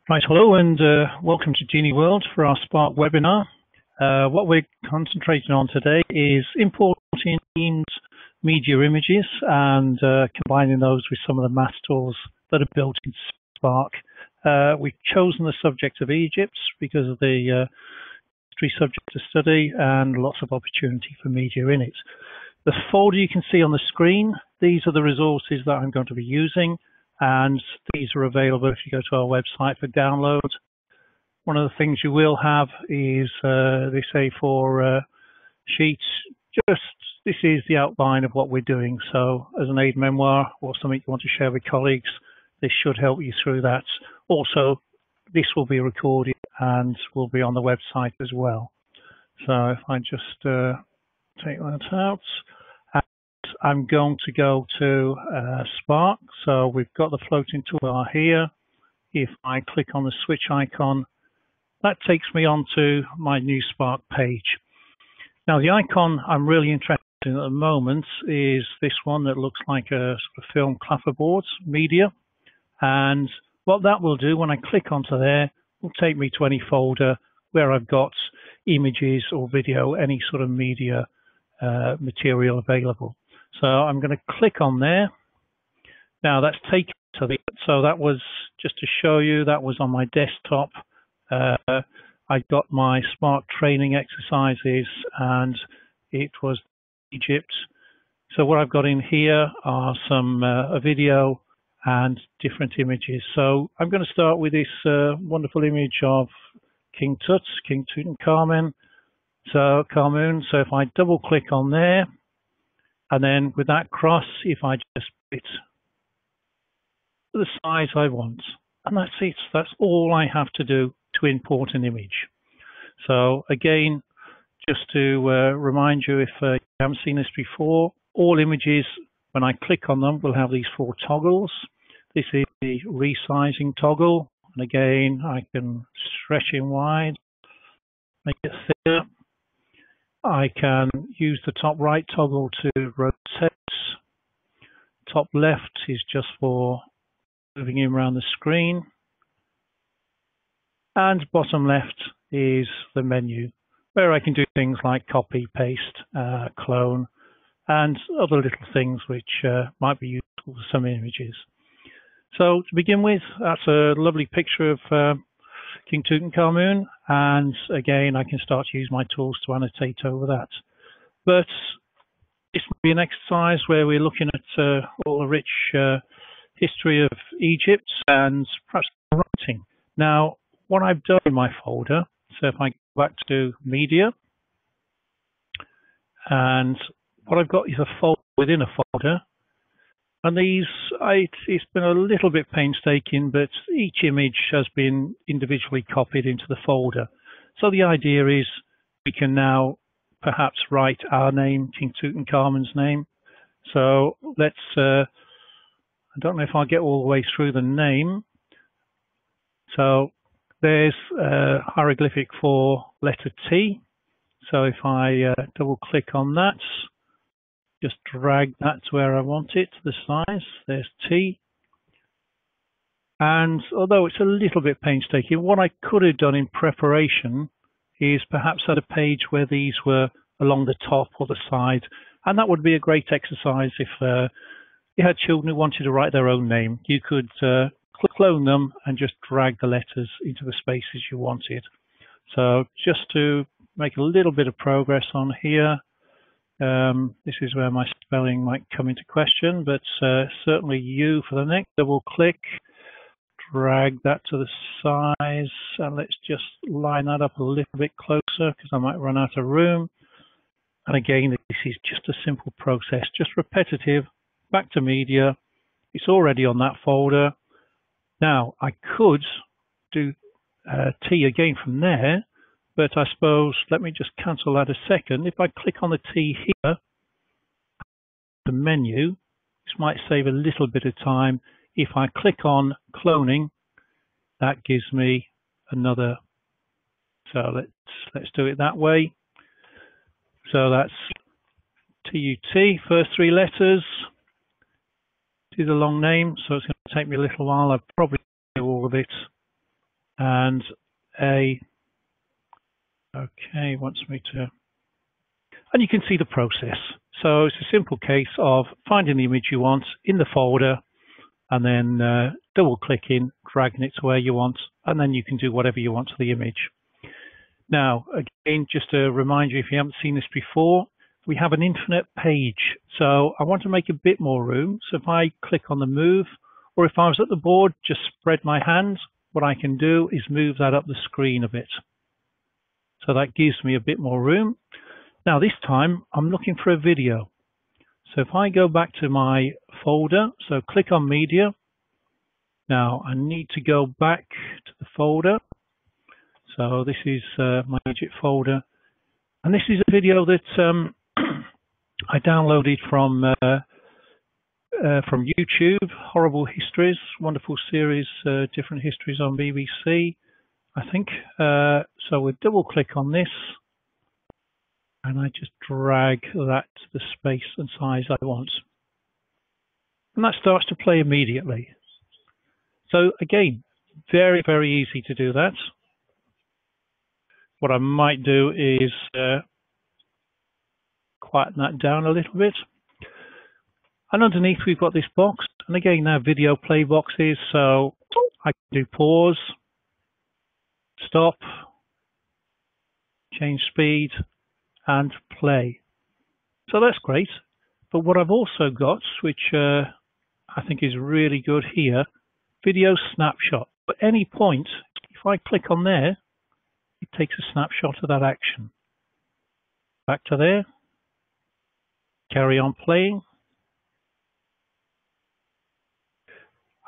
Right, hello and welcome to Genie World for our Spark webinar. What we're concentrating on today is importing themed media images and combining those with some of the math tools that are built in Spark. We've chosen the subject of Egypt because of the history subject to study and lots of opportunity for media in it. The folder you can see on the screen, these are the resources that I'm going to be using. And these are available if you go to our website for download. One of the things you will have is they say for sheets, this is the outline of what we're doing. So as an aid memoir or something you want to share with colleagues, this should help you through that. Also, this will be recorded and will be on the website as well. So if I just take that out. I'm going to go to Spark. So we've got the floating toolbar here. If I click on the switch icon, that takes me onto my new Spark page. Now the icon I'm really interested in at the moment is this one that looks like a sort of film clapperboard media. And what that will do when I click onto there will take me to any folder where I've got images or video, any sort of media material available. So I'm going to click on there. Now that's taken to the, so that was just to show you, that was on my desktop. I got my Spark training exercises and it was Egypt. So what I've got in here are some a video and different images. So I'm going to start with this wonderful image of King Tut, King Tutankhamun. So So if I double click on there, and then with that cross, if I just put the size I want, and that's it. That's all I have to do to import an image. So again, just to remind you, if you haven't seen this before, all images, when I click on them, will have these 4 toggles. This is the resizing toggle. And again, I can stretch it wide, make it thicker. I can use the top right toggle to rotate. Top left is just for moving him around the screen. And bottom left is the menu, where I can do things like copy, paste, clone, and other little things which might be useful for some images. So to begin with, that's a lovely picture of King Tutankhamun, and again I can start to use my tools to annotate over that. But this will be an exercise where we're looking at all the rich history of Egypt and perhaps writing. Now what I've done in my folder, so if I go back to media, and what I've got is a folder within a folder. And these, it's been a little bit painstaking, but each image has been individually copied into the folder. So the idea is we can now perhaps write our name, King Tutankhamun's name. So let's, I don't know if I'll get all the way through the name. So there's a hieroglyphic for letter T. So if I double click on that, just drag that to where I want it, the size, there's T. And although it's a little bit painstaking, what I could have done in preparation is perhaps had a page where these were along the top or the side. And that would be a great exercise if you had children who wanted to write their own name. You could clone them and just drag the letters into the spaces you wanted. So just to make a little bit of progress on here, this is where my spelling might come into question, but certainly U for the next. Double click, drag that to the size, and let's just line that up a little bit closer because I might run out of room. And again, this is just a simple process, just repetitive. Back to media, it's already on that folder. Now I could do T again from there, but I suppose, let me just cancel that a second. If I click on the T here, the menu, this might save a little bit of time. If I click on cloning, that gives me another. So let's do it that way. So that's TUT, first 3 letters. It is a long name, so it's going to take me a little while. I'll probably do all of it and wants me to, and you can see the process. So it's a simple case of finding the image you want in the folder and then double clicking, dragging it to where you want, and then you can do whatever you want to the image. Now, again, just to remind you, if you haven't seen this before, we have an infinite page. So I want to make a bit more room. So if I click on the move, or if I was at the board, just spread my hand, what I can do is move that up the screen a bit. So that gives me a bit more room. Now this time I'm looking for a video. So if I go back to my folder, so click on media. Now I need to go back to the folder. So this is my widget folder. And this is a video that I downloaded from YouTube, Horrible Histories, wonderful series, different histories on BBC, I think. So we double click on this and I just drag that to the space and size I want. And that starts to play immediately. So again, very, very easy to do that. What I might do is quieten that down a little bit. And underneath we've got this box, and again now video play boxes, so I can do pause, stop, change speed, and play. So that's great. But what I've also got, which I think is really good here, video snapshot. At any point, if I click on there, it takes a snapshot of that action. Back to there, carry on playing.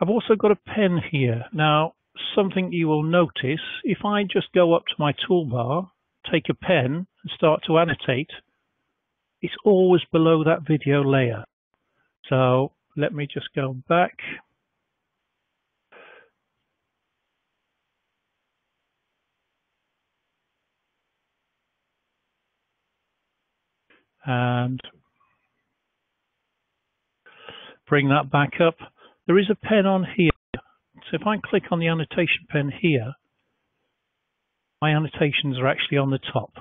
I've also got a pen here. Now, something you will notice, if I just go up to my toolbar, take a pen and start to annotate, it's always below that video layer. So let me just go back. And bring that back up. There is a pen on here. So if I click on the annotation pen here, my annotations are actually on the top.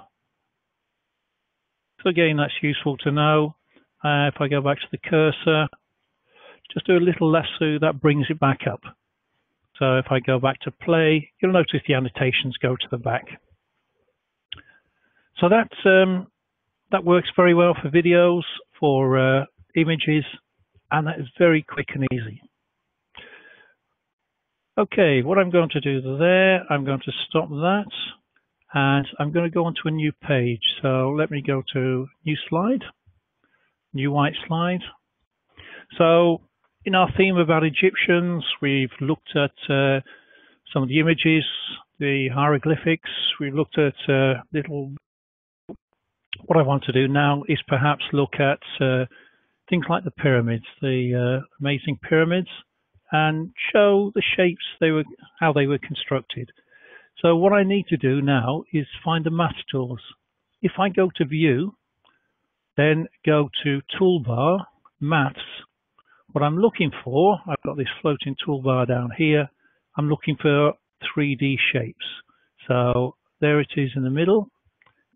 So again, that's useful to know. If I go back to the cursor, just do a little lasso, that brings it back up. So if I go back to play, you'll notice the annotations go to the back. So that works very well for videos, for images, and that is very quick and easy. Okay, what I'm going to do there, I'm going to stop that, and I'm going to go onto a new page. So let me go to new slide, new white slide. So in our theme about Egyptians, we've looked at some of the images, the hieroglyphics. We've looked at what I want to do now is perhaps look at things like the pyramids, the amazing pyramids, and show the shapes how they were constructed. So what I need to do now is find the math tools. If I go to view, then go to toolbar, maths, what I'm looking for, I've got this floating toolbar down here, I'm looking for 3D shapes. So there it is in the middle,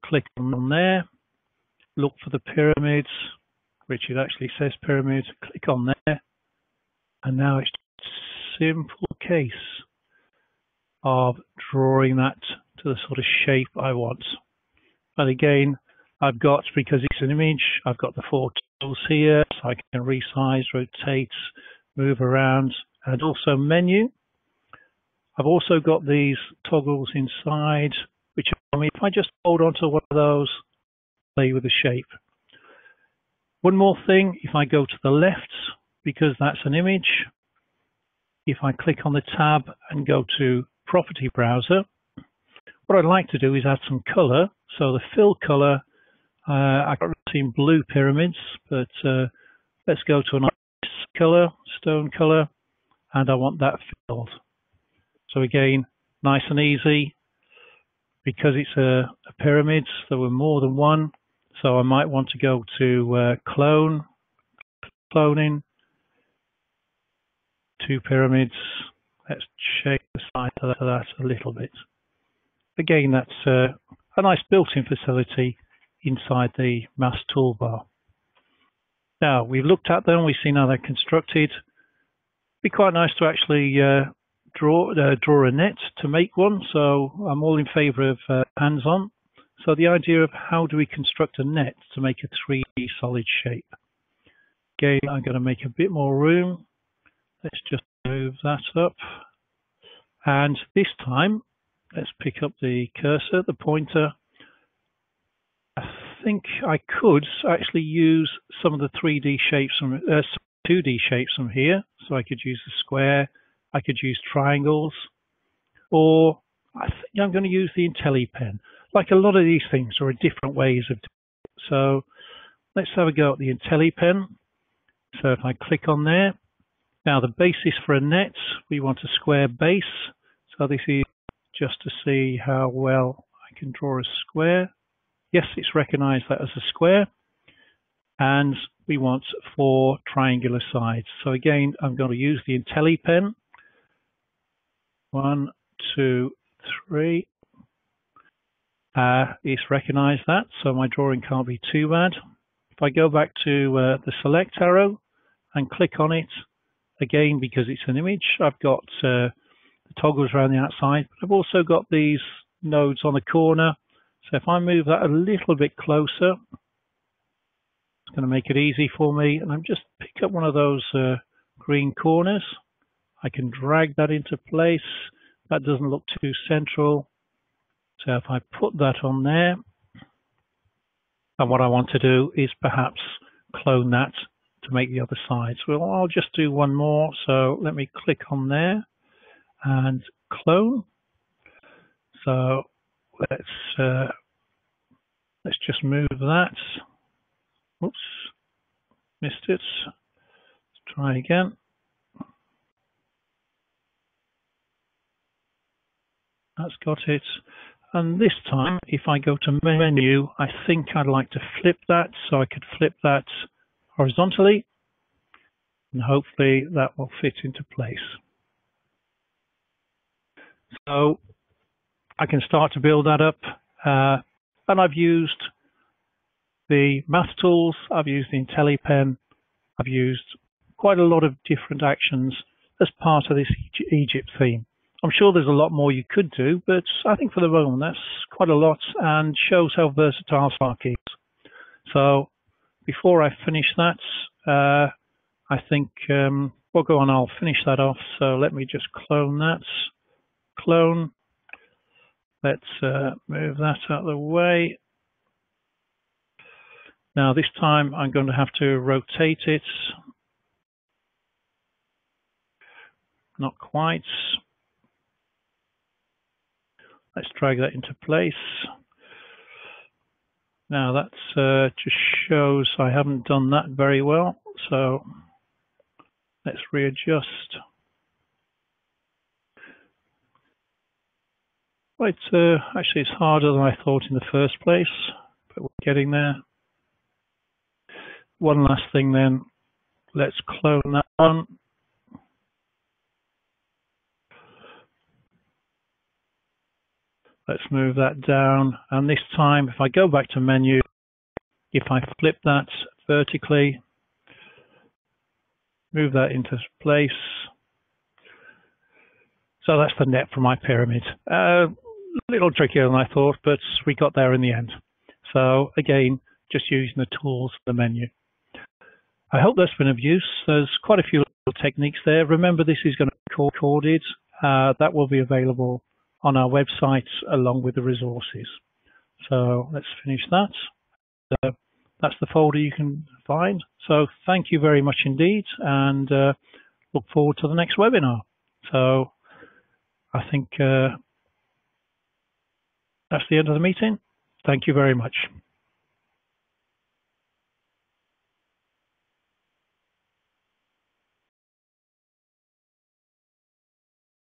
click on there, look for the pyramids, which it actually says pyramids, click on there, and now it's a simple case of drawing that to the sort of shape I want. But again, I've got, because it's an image, I've got the 4 tools here, so I can resize, rotate, move around, and also menu. I've also got these toggles inside, which allow me, if I just hold on to one of those, play with the shape. One more thing, if I go to the left, because that's an image, if I click on the tab and go to Property Browser, what I'd like to do is add some color. So the fill color, I've got seen blue pyramids, but let's go to a nice color, stone color, and I want that filled. So again, nice and easy, because it's a pyramid, there were more than one. So I might want to go to cloning, 2 pyramids, Let's change the size of that a little bit. Again, that's a nice built-in facility inside the mass toolbar. Now, we've looked at them, we've seen how they're constructed. It'd be quite nice to actually draw a net to make one, so I'm all in favor of hands-on. So the idea of how do we construct a net to make a 3D solid shape. Again, I'm going to make a bit more room. Let's just move that up. And this time, let's pick up the cursor, the pointer. I think I could actually use some of the 3D shapes from 2D shapes from here. So I could use the square, I could use triangles, or I think I'm going to use the IntelliPen. Like a lot of these things are different ways of doing it. So let's have a go at the IntelliPen. So if I click on there, now the basis for a net, we want a square base. So this is just to see how well I can draw a square. Yes, it's recognized that as a square. And we want 4 triangular sides. So again, I'm going to use the IntelliPen. 1, 2, 3. It's recognized that, so my drawing can't be too bad. If I go back to the select arrow and click on it, again, because it's an image, I've got the toggles around the outside, but I've also got these nodes on the corner. So if I move that a little bit closer, it's going to make it easy for me. And I'm just pick up one of those green corners. I can drag that into place. That doesn't look too central. So if I put that on there, and what I want to do is perhaps clone that to make the other side. So I'll just do one more. So let me click on there and clone. So let's just move that. Oops, missed it. Let's try again. That's got it. And this time, if I go to menu, I think I'd like to flip that, so I could flip that horizontally, and hopefully that will fit into place. So I can start to build that up, and I've used the math tools, I've used the IntelliPen, I've used quite a lot of different actions as part of this Egypt theme. I'm sure there's a lot more you could do, but I think for the moment that's quite a lot and shows how versatile Spark is. So before I finish that, I think we'll go on, I'll finish that off. So let me just clone that. Clone. Let's move that out of the way. Now this time I'm going to have to rotate it. Not quite. Let's drag that into place. Now that just shows I haven't done that very well. So let's readjust. Right, actually it's harder than I thought in the first place, but we're getting there. One last thing then, let's clone that one. Let's move that down, and this time if I go back to menu, if I flip that vertically, move that into place. So that's the net for my pyramid. A little trickier than I thought, but we got there in the end. So again, just using the tools, the menu. I hope that's been of use. There's quite a few little techniques there. Remember, this is going to be recorded. That will be available on our website along with the resources. So let's finish that. That's the folder you can find. So thank you very much indeed, and look forward to the next webinar. So I think that's the end of the meeting. Thank you very much.